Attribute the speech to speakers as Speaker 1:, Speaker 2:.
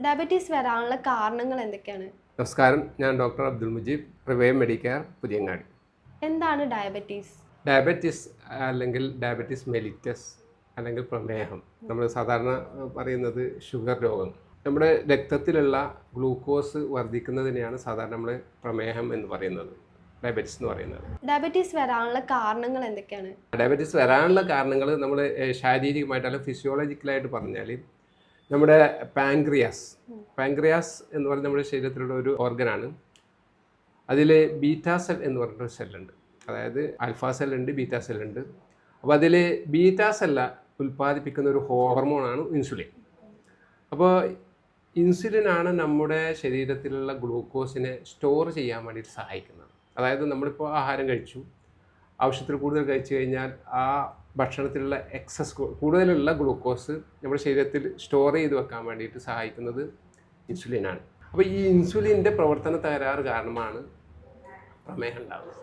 Speaker 1: Diabetes വരാനുള്ള കാരണങ്ങൾ എന്തൊക്കെയാണ്?
Speaker 2: നമസ്കാരം, ഞാൻ ഡോക്ടർ അബ്ദുൾ മുജീബ്, പ്രിവയം മെഡിക്കെയർ, പുതിയങ്ങാടി.
Speaker 1: എന്താണ് ഡയബറ്റീസ്?
Speaker 2: ഡയബറ്റീസ് അല്ലെങ്കിൽ ഡയബറ്റീസ് മെലിറ്റസ് അല്ലെങ്കിൽ പ്രമേഹം, നമ്മൾ സാധാരണ പറയുന്നത് ഷുഗർ രോഗം. നമ്മുടെ രക്തത്തിലുള്ള ഗ്ലൂക്കോസ് വർദ്ധിക്കുന്നതിനെയാണ് സാധാരണ നമ്മൾ പ്രമേഹം എന്ന് പറയുന്നത്, ഡയബറ്റീസ് എന്ന് പറയുന്നത്.
Speaker 1: ഡയബറ്റീസ് വരാനുള്ള കാരണങ്ങൾ എന്തൊക്കെയാണ്?
Speaker 2: ഡയബറ്റീസ് വരാനുള്ള കാരണങ്ങൾ നമ്മൾ ശാരീരികമായിട്ട് അല്ലെങ്കിൽ ഫിസിയോളജിക്കലായിട്ട് പറഞ്ഞാൽ നമ്മുടെ പാൻക്രിയാസ് എന്ന് പറയുന്നത് നമ്മുടെ ശരീരത്തിലുള്ള ഒരു ഓർഗനാണ്. അതിൽ ബീറ്റാ സെൽ എന്ന് പറഞ്ഞൊരു സെല്ലുണ്ട്. അതായത് ആൽഫാ സെല്ലുണ്ട്, ബീറ്റാ സെല്ലുണ്ട്. അപ്പോൾ അതിൽ ബീറ്റാ സെല്ല ഉൽപ്പാദിപ്പിക്കുന്ന ഒരു ഹോർമോണാണ് ഇൻസുലിൻ. അപ്പോൾ ഇൻസുലിനാണ് നമ്മുടെ ശരീരത്തിലുള്ള ഗ്ലൂക്കോസിനെ സ്റ്റോർ ചെയ്യാൻ വേണ്ടിയിട്ട് സഹായിക്കുന്നത്. അതായത് നമ്മളിപ്പോൾ ആഹാരം കഴിച്ചു, ആവശ്യത്തിൽ കൂടുതൽ കഴിച്ചു കഴിഞ്ഞാൽ ആ ഭക്ഷണത്തിലുള്ള കൂടുതലുള്ള ഗ്ലൂക്കോസ് നമ്മുടെ ശരീരത്തിൽ സ്റ്റോർ ചെയ്ത് വെക്കാൻ വേണ്ടിയിട്ട് സഹായിക്കുന്നത് ഇൻസുലിനാണ്. അപ്പോൾ ഈ ഇൻസുലിൻ്റെ പ്രവർത്തന തകരാറ് കാരണമാണ് പ്രമേഹം ഉണ്ടാകുന്നത്.